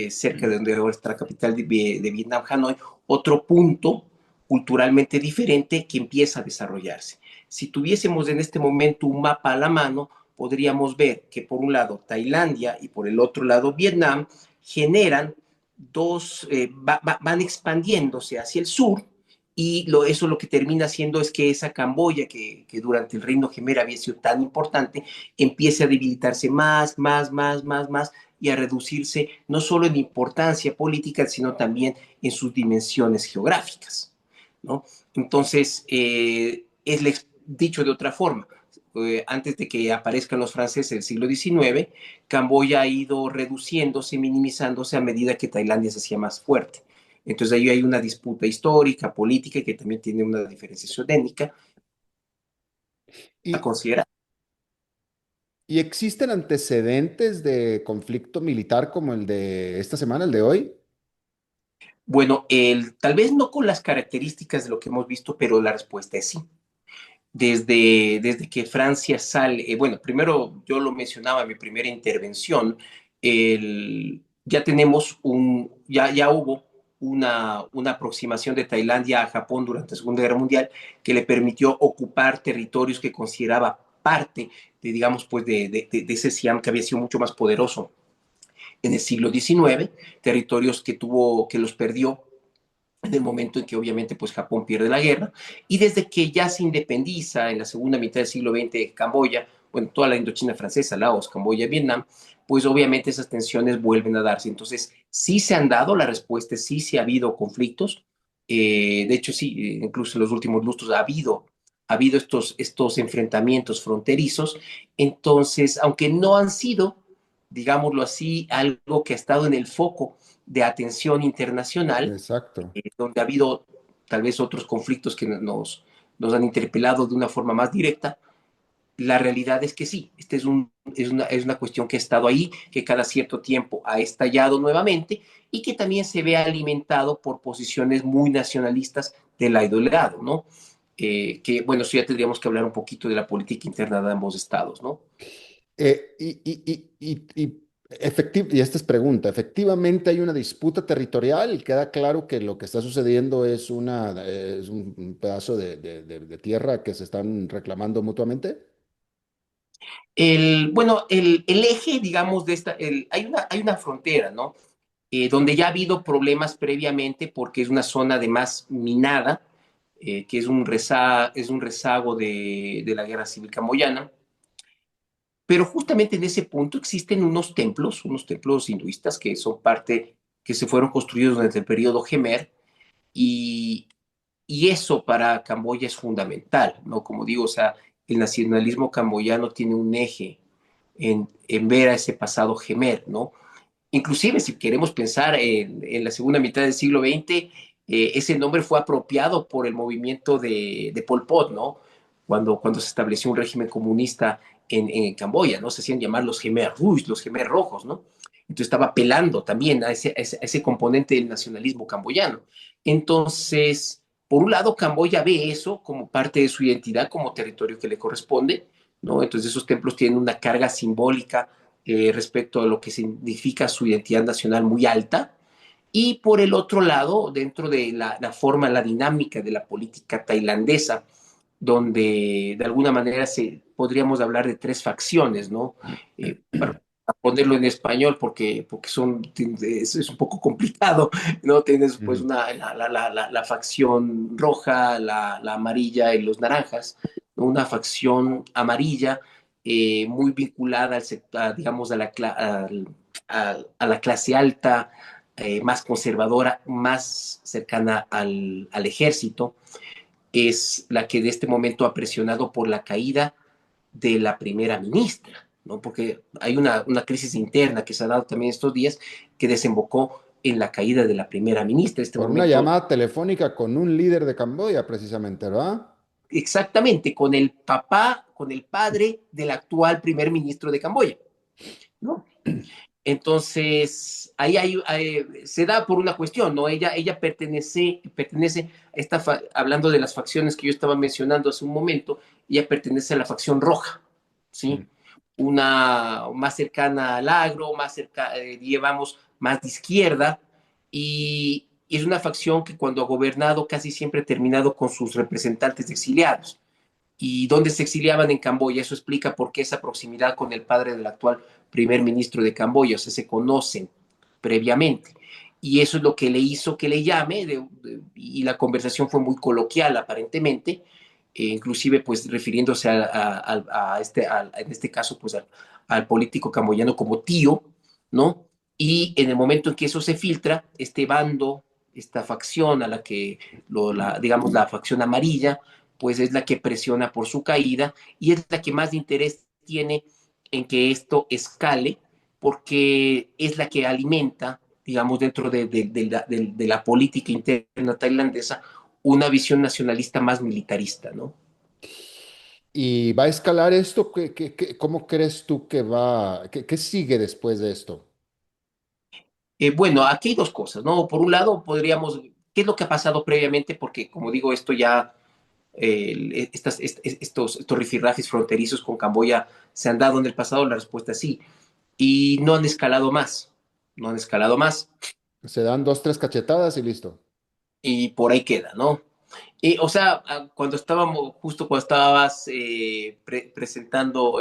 cerca de donde ahora está la capital de Vietnam, Hanoi, otro punto culturalmente diferente que empieza a desarrollarse. Si tuviésemos en este momento un mapa a la mano, podríamos ver que por un lado Tailandia y por el otro lado Vietnam generan van expandiéndose hacia el sur, y eso lo que termina haciendo es que esa Camboya, que durante el reino Khmer había sido tan importante, empiece a debilitarse más y a reducirse no solo en importancia política, sino también en sus dimensiones geográficas, ¿no? Entonces, dicho de otra forma, antes de que aparezcan los franceses del siglo XIX, Camboya ha ido reduciéndose, minimizándose a medida que Tailandia se hacía más fuerte. Entonces ahí hay una disputa histórica, política, que también tiene una diferenciación étnica a ¿Y, considerar. y existen antecedentes de conflicto militar como el de esta semana, el de hoy? Bueno, tal vez no con las características de lo que hemos visto, pero la respuesta es sí. Desde que Francia sale, bueno, primero yo lo mencionaba en mi primera intervención, ya tenemos ya hubo una aproximación de Tailandia a Japón durante la Segunda Guerra Mundial que le permitió ocupar territorios que consideraba parte de, digamos, pues de ese Siam que había sido mucho más poderoso en el siglo XIX, territorios que los perdió en el momento en que obviamente pues Japón pierde la guerra, y desde que ya se independiza en la segunda mitad del siglo XX Camboya, bueno, toda la Indochina francesa, Laos, Camboya, Vietnam, pues obviamente esas tensiones vuelven a darse. Entonces, sí se han dado, la respuesta es sí, sí ha habido conflictos. De hecho, sí, incluso en los últimos lustros ha habido estos enfrentamientos fronterizos. Entonces, aunque no han sido, digámoslo así, algo que ha estado en el foco de atención internacional, Exacto. donde ha habido tal vez otros conflictos que nos han interpelado de una forma más directa, la realidad es que sí, es una cuestión que ha estado ahí, que cada cierto tiempo ha estallado nuevamente y que también se ve alimentado por posiciones muy nacionalistas de lado y lado, ¿no? Que bueno, eso ya tendríamos que hablar un poquito de la política interna de ambos estados, ¿no? Y esta es pregunta, ¿efectivamente hay una disputa territorial? ¿Queda claro que lo que está sucediendo es un pedazo de tierra que se están reclamando mutuamente? Bueno, el eje, digamos, hay una frontera, ¿no? Donde ya ha habido problemas previamente porque es una zona además minada, que es un rezago de la guerra civil camboyana. Pero justamente en ese punto existen unos templos hinduistas que son parte, que se fueron construidos durante el periodo Gemer, y, y eso para Camboya es fundamental, ¿no? Como digo, o sea, el nacionalismo camboyano tiene un eje en ver a ese pasado Gemer, ¿no? Inclusive si queremos pensar en la segunda mitad del siglo XX, ese nombre fue apropiado por el movimiento de Pol Pot, ¿no? Cuando se estableció un régimen comunista en Camboya, ¿no? Se hacían llamar los Khmer Rouge, los Khmer Rojos, ¿no? Entonces estaba apelando también a ese componente del nacionalismo camboyano. Entonces, por un lado, Camboya ve eso como parte de su identidad, como territorio que le corresponde, ¿no? Entonces esos templos tienen una carga simbólica respecto a lo que significa su identidad nacional muy alta. Y por el otro lado, dentro de la forma, la dinámica de la política tailandesa, donde de alguna manera podríamos hablar de tres facciones, ¿no? Bueno, ponerlo en español porque es un poco complicado, ¿no? Tienes pues Ujú. la facción roja, la amarilla y los naranjas, ¿no? Una facción amarilla muy vinculada digamos, a la clase alta, más conservadora, más cercana al ejército, es la que de este momento ha presionado por la caída de la primera ministra, ¿no? Porque hay una crisis interna que se ha dado también estos días que desembocó en la caída de la primera ministra. En este Por una momento, llamada telefónica con un líder de Camboya, precisamente, ¿verdad? exactamente con el papá, con el padre del actual primer ministro de Camboya, ¿no? Entonces, se da por una cuestión, ¿no? Ella pertenece a hablando de las facciones que yo estaba mencionando hace un momento, ella pertenece a la facción roja, ¿sí? Mm. Una más cercana al agro, llevamos más de izquierda, y es una facción que cuando ha gobernado casi siempre ha terminado con sus representantes exiliados y dónde se exiliaban en Camboya. Eso explica por qué esa proximidad con el padre del actual primer ministro de Camboya, o sea, se conocen previamente. Y eso es lo que le hizo que le llame, y la conversación fue muy coloquial aparentemente, inclusive pues refiriéndose en este caso pues al político camboyano como tío, ¿no? Y en el momento en que eso se filtra, este bando, esta facción a la que, digamos, la facción amarilla, pues es la que presiona por su caída y es la que más interés tiene en que esto escale, porque es la que alimenta, digamos, dentro de la política interna tailandesa, una visión nacionalista más militarista, ¿no? ¿Y va a escalar esto? ¿Cómo crees tú que va? ¿Qué sigue después de esto? Bueno, aquí hay dos cosas, ¿no? Por un lado, ¿qué es lo que ha pasado previamente? Porque, como digo, esto ya, estos rifirrafes fronterizos con Camboya se han dado en el pasado, la respuesta es sí. Y no han escalado más, no han escalado más, Se dan dos, tres cachetadas y listo. y por ahí queda, ¿no? Y, o sea, justo cuando estabas presentando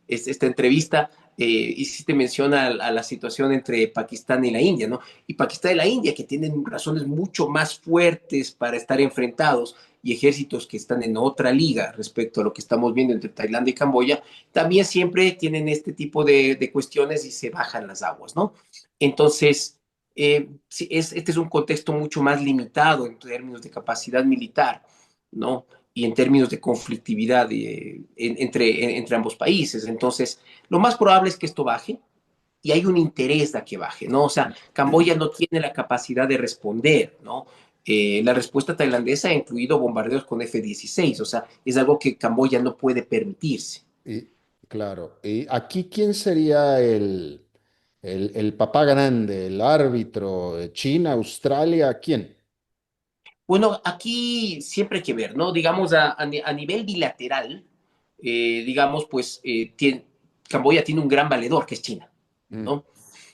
esta entrevista, hiciste mención a la situación entre Pakistán y la India, ¿no? Y Pakistán y la India, que tienen razones mucho más fuertes para estar enfrentados y ejércitos que están en otra liga respecto a lo que estamos viendo entre Tailandia y Camboya, también siempre tienen este tipo de cuestiones y se bajan las aguas, ¿no? Entonces, sí, este es un contexto mucho más limitado en términos de capacidad militar, ¿no? Y en términos de conflictividad entre ambos países. Entonces, lo más probable es que esto baje y hay un interés de que baje, ¿no? O sea, Camboya no tiene la capacidad de responder, ¿no? La respuesta tailandesa ha incluido bombardeos con F-16, o sea, es algo que Camboya no puede permitirse. Y claro, ¿y aquí quién sería el papá grande, el árbitro? ¿China, Australia? ¿Quién? Bueno, aquí siempre hay que ver, ¿no? Digamos, a nivel bilateral, digamos, pues Camboya tiene un gran valedor, que es China, Mm. ¿no?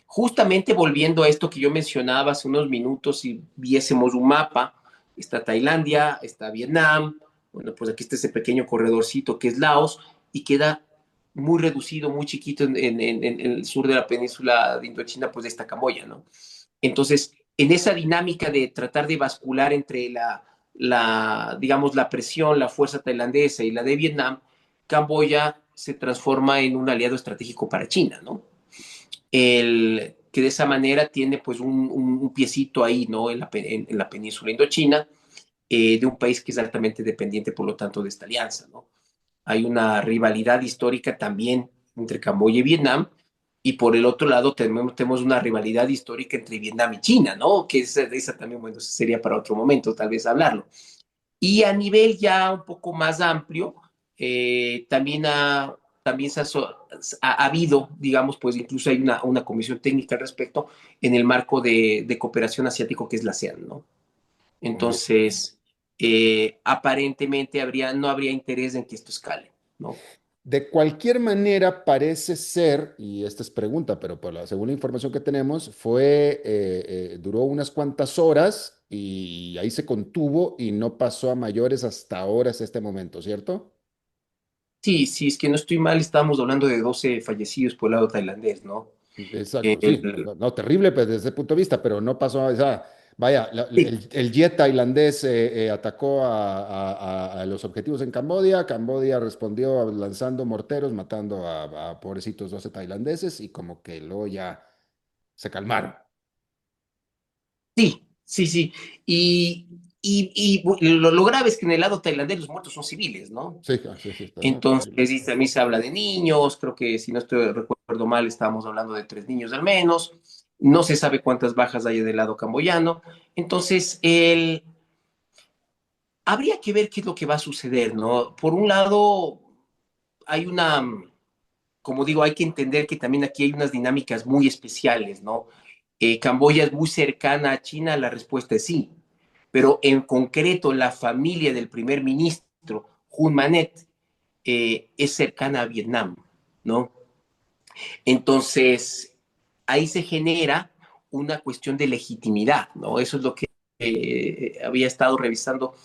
Justamente volviendo a esto que yo mencionaba hace unos minutos, si viésemos un mapa, está Tailandia, está Vietnam, bueno, pues aquí está ese pequeño corredorcito que es Laos, y queda muy reducido, muy chiquito en el sur de la península de Indochina, pues está Camboya, ¿no? Entonces, en esa dinámica de tratar de bascular entre digamos, la presión, la fuerza tailandesa y la de Vietnam, Camboya se transforma en un aliado estratégico para China, ¿no? Que de esa manera tiene pues un piecito ahí, ¿no? En la península indochina, de un país que es altamente dependiente, por lo tanto, de esta alianza, ¿no? Hay una rivalidad histórica también entre Camboya y Vietnam, y por el otro lado tenemos una rivalidad histórica entre Vietnam y China, ¿no? Que esa también, bueno, sería para otro momento tal vez hablarlo. Y a nivel ya un poco más amplio, también ha habido, digamos, pues incluso hay una comisión técnica al respecto en el marco de cooperación asiático que es la ASEAN, ¿no? De, Entonces, aparentemente no habría interés en que esto escale, ¿no? de cualquier manera, parece ser, y esta es pregunta, pero según la información que tenemos, duró unas cuantas horas y ahí se contuvo y no pasó a mayores hasta ahora, hasta este momento, ¿cierto? Sí, sí, es que no estoy mal, estábamos hablando de 12 fallecidos por el lado tailandés, ¿no? Exacto, sí, El- no, no, terrible pues, desde ese punto de vista, pero no pasó, o sea, vaya, sí, el jet tailandés atacó a los objetivos en Camboya, Camboya respondió lanzando morteros, matando a pobrecitos 12 tailandeses y como que luego ya se calmaron. sí, sí, sí. Lo grave es que en el lado tailandés los muertos son civiles, ¿no? Sí, sí, sí, está, no, Entonces, terrible. y también se habla de niños, creo que si no estoy recuerdo mal, estábamos hablando de 3 niños al menos. No se sabe cuántas bajas hay del lado camboyano. Entonces, habría que ver qué es lo que va a suceder, ¿no? Por un lado, hay una, como digo, hay que entender que también aquí hay unas dinámicas muy especiales, ¿no? Camboya es muy cercana a China, la respuesta es sí, pero en concreto la familia del primer ministro, Hun Manet, es cercana a Vietnam, ¿no? Entonces, ahí se genera una cuestión de legitimidad, ¿no? Eso es lo que había estado revisando,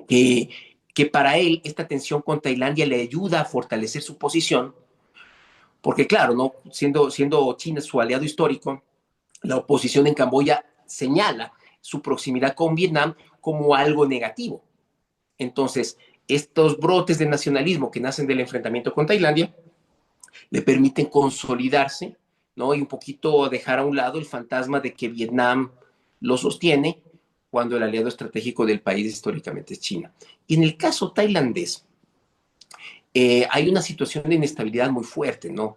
que, que para él esta tensión con Tailandia le ayuda a fortalecer su posición, porque claro, ¿no? Siendo China su aliado histórico, la oposición en Camboya señala su proximidad con Vietnam como algo negativo. Entonces, estos brotes de nacionalismo que nacen del enfrentamiento con Tailandia le permiten consolidarse, ¿no? Y un poquito dejar a un lado el fantasma de que Vietnam lo sostiene cuando el aliado estratégico del país históricamente es China. Y en el caso tailandés, hay una situación de inestabilidad muy fuerte, ¿no?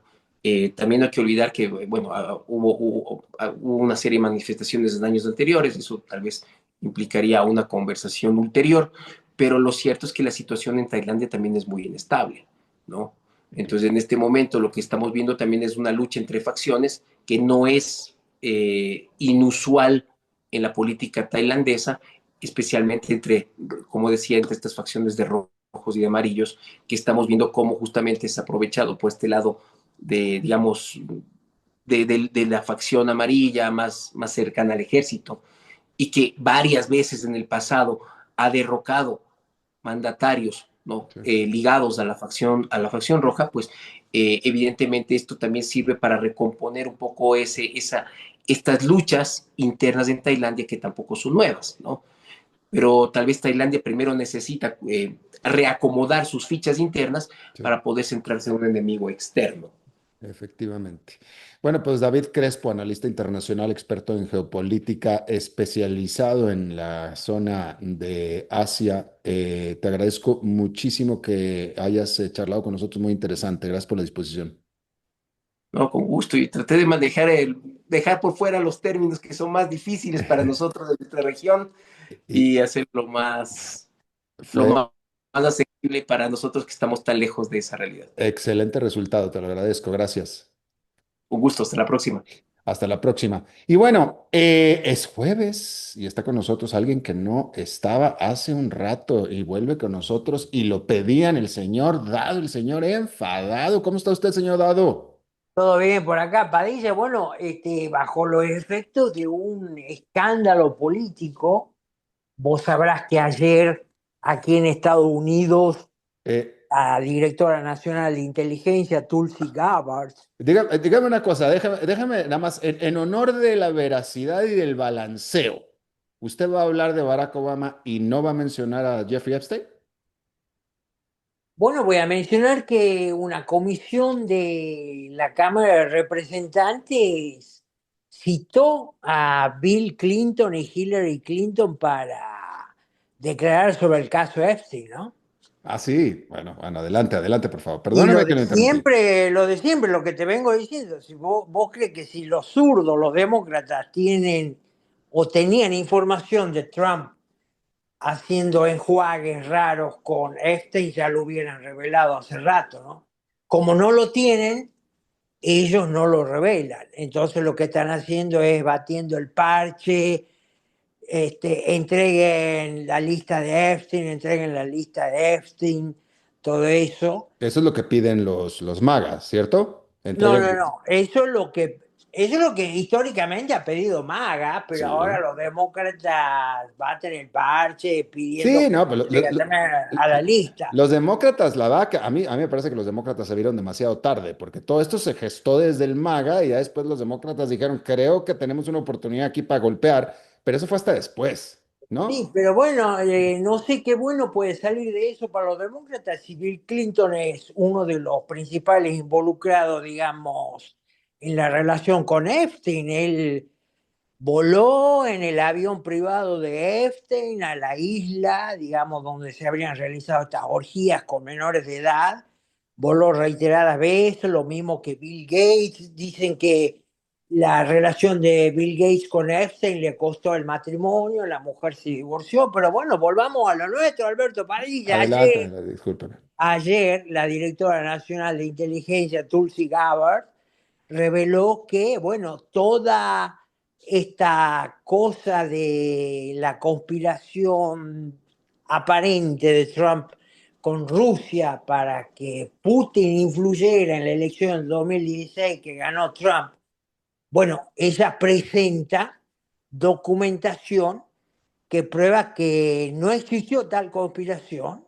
También no hay que olvidar que, bueno, hubo una serie de manifestaciones en años anteriores, eso tal vez implicaría una conversación ulterior, pero lo cierto es que la situación en Tailandia también es muy inestable, ¿no? Entonces, en este momento lo que estamos viendo también es una lucha entre facciones que no es inusual en la política tailandesa, especialmente entre, como decía, entre estas facciones de rojos y de amarillos, que estamos viendo cómo justamente se ha aprovechado por este lado de, digamos, de la facción amarilla más cercana al ejército y que varias veces en el pasado ha derrocado mandatarios, ¿no? Sí. Ligados a la facción roja, pues evidentemente esto también sirve para recomponer un poco estas luchas internas en Tailandia que tampoco son nuevas, ¿no? Pero tal vez Tailandia primero necesita reacomodar sus fichas internas Sí. para poder centrarse en un enemigo externo. Efectivamente. Bueno, pues David Crespo, analista internacional, experto en geopolítica, especializado en la zona de Asia. Te agradezco muchísimo que hayas charlado con nosotros, muy interesante. Gracias por la disposición. ¿No? Con gusto, y traté de dejar por fuera los términos que son más difíciles para nosotros de nuestra región Y y hacerlo más, lo fue más, más asequible para nosotros que estamos tan lejos de esa realidad. excelente resultado, te lo agradezco. Gracias. Un gusto, hasta la próxima. Hasta la próxima. Y bueno, es jueves y está con nosotros alguien que no estaba hace un rato y vuelve con nosotros y lo pedían el señor Dado, el señor enfadado. ¿Cómo está usted, señor Dado? Todo bien por acá, Padilla. Bueno, bajo los efectos de un escándalo político, vos sabrás que ayer aquí en Estados Unidos Eh, la directora nacional de inteligencia, Tulsi Gabbard, dígame una cosa, déjame nada más, en honor de la veracidad y del balanceo, ¿usted va a hablar de Barack Obama y no va a mencionar a Jeffrey Epstein? bueno, voy a mencionar que una comisión de la Cámara de Representantes citó a Bill Clinton y Hillary Clinton para declarar sobre el caso Epstein, ¿no? Ah, sí. Bueno, adelante, adelante, por favor. Y Perdóneme que lo interrumpí. lo de siempre, lo que te vengo diciendo, si vos crees que si los zurdos, los demócratas tienen o tenían información de Trump haciendo enjuagues raros con Epstein, ya lo hubieran revelado hace rato, ¿no? Como no lo tienen, ellos no lo revelan. Entonces lo que están haciendo es batiendo el parche, entreguen la lista de Epstein, entreguen la lista de Epstein, todo eso. Eso es lo que piden los magas, ¿cierto? No, Entreguen. no, no. Eso es lo que Eso es lo que históricamente ha pedido MAGA, pero ahora Sí. los demócratas baten el parche pidiendo Sí, que no, pero llegue también a la lista. los demócratas, la vaca, a mí me parece que los demócratas se vieron demasiado tarde, porque todo esto se gestó desde el MAGA y ya después los demócratas dijeron, creo que tenemos una oportunidad aquí para golpear, pero eso fue hasta después, Sí, ¿no? pero bueno, no sé qué bueno puede salir de eso para los demócratas si Bill Clinton es uno de los principales involucrados, digamos, en la relación con Epstein. Él voló en el avión privado de Epstein a la isla, digamos, donde se habrían realizado estas orgías con menores de edad. Voló reiteradas veces, lo mismo que Bill Gates. Dicen que la relación de Bill Gates con Epstein le costó el matrimonio, la mujer se divorció, pero bueno, volvamos a lo nuestro, Alberto Padilla. Adelante, discúlpeme. Ayer la directora nacional de inteligencia, Tulsi Gabbard, reveló que, bueno, toda esta cosa de la conspiración aparente de Trump con Rusia para que Putin influyera en la elección del 2016 que ganó Trump, bueno, ella presenta documentación que prueba que no existió tal conspiración,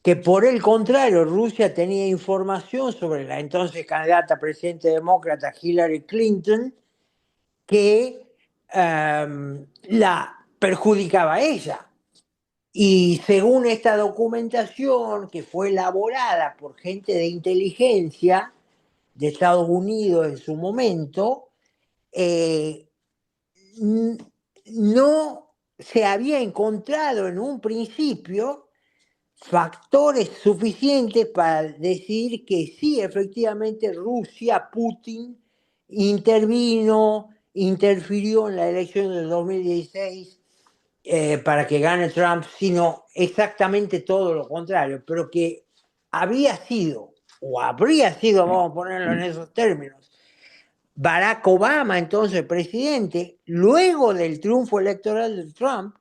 que por el contrario Rusia tenía información sobre la entonces candidata a presidente demócrata Hillary Clinton que la perjudicaba a ella. Y según esta documentación que fue elaborada por gente de inteligencia de Estados Unidos en su momento, eh, no se había encontrado en un principio factores suficientes para decir que sí, efectivamente Rusia, Putin, interfirió en la elección del 2016 para que gane Trump, sino exactamente todo lo contrario, pero que había sido, o habría sido, vamos a ponerlo en esos términos, Barack Obama, entonces presidente, luego del triunfo electoral de Trump,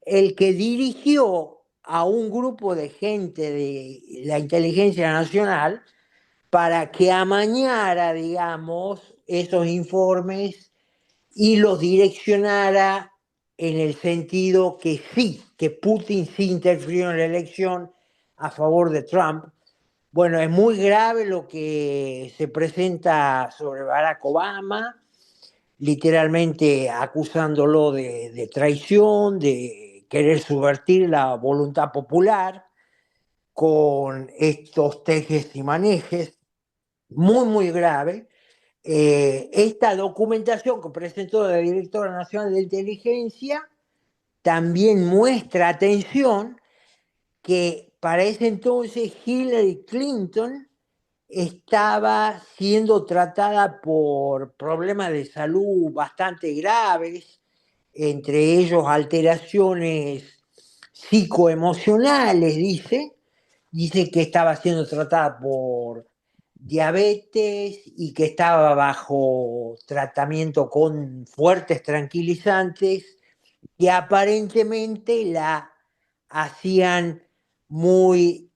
el que dirigió a un grupo de gente de la inteligencia nacional para que amañara, digamos, esos informes y los direccionara en el sentido que sí, que Putin sí interfirió en la elección a favor de Trump. Bueno, es muy grave lo que se presenta sobre Barack Obama, literalmente acusándolo de traición, de querer subvertir la voluntad popular con estos tejes y manejes, muy, muy grave. Esta documentación que presentó la Directora Nacional de Inteligencia también muestra, atención, que para ese entonces Hillary Clinton estaba siendo tratada por problemas de salud bastante graves, entre ellos alteraciones psicoemocionales, dice que estaba siendo tratada por diabetes y que estaba bajo tratamiento con fuertes tranquilizantes que aparentemente la hacían muy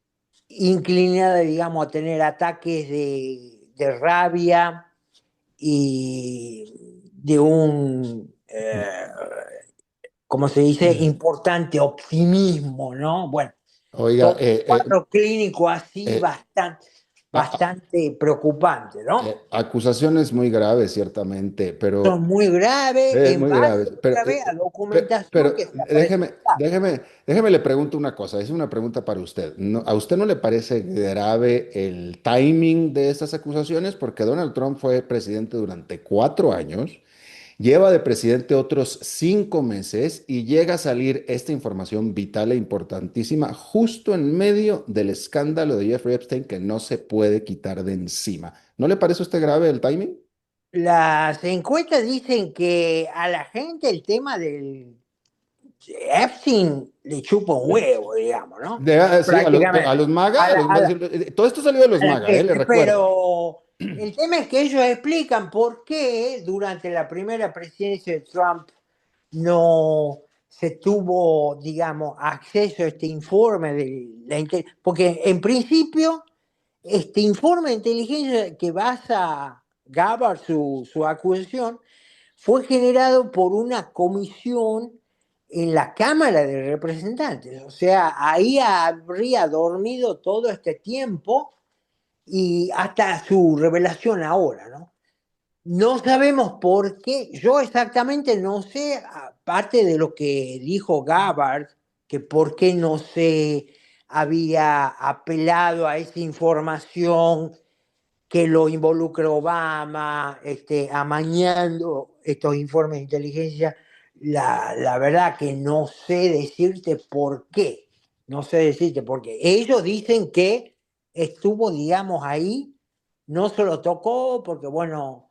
inclinada, digamos, a tener ataques de rabia y de un, como se dice, importante optimismo, ¿no? Bueno, Oiga, todo un cuadro clínico así eh, bastante, a- a- bastante preocupante, ¿no? acusaciones muy graves, ciertamente, Son muy graves en muy base graves, otra vez a documentación pero que se ha déjeme, presentado. déjeme, déjeme le pregunto una cosa, es una pregunta para usted. ¿A usted no le parece grave el timing de estas acusaciones? Porque Donald Trump fue presidente durante 4 años. Lleva de presidente otros 5 meses y llega a salir esta información vital e importantísima justo en medio del escándalo de Jeffrey Epstein que no se puede quitar de encima. ¿No le parece a usted grave el timing? Las encuestas dicen que a la gente el tema del Epstein le chupa un huevo, digamos, ¿no? Sí, a Prácticamente. los MAGA, A la, a la- todo esto salió de los a la MAGA, le gente. recuerdo. Pero el tema es que ellos explican por qué durante la primera presidencia de Trump no se tuvo, digamos, acceso a este informe porque en principio este informe de inteligencia que basa Gabbard, su acusación, fue generado por una comisión en la Cámara de Representantes. O sea, ahí habría dormido todo este tiempo y hasta su revelación ahora, ¿no? No sabemos por qué, yo exactamente no sé, aparte de lo que dijo Gabbard, que por qué no se había apelado a esa información que lo involucra Obama, amañando estos informes de inteligencia. La verdad que no sé decirte por qué, no sé decirte por qué. Ellos dicen que estuvo, digamos, ahí, no se lo tocó porque, bueno,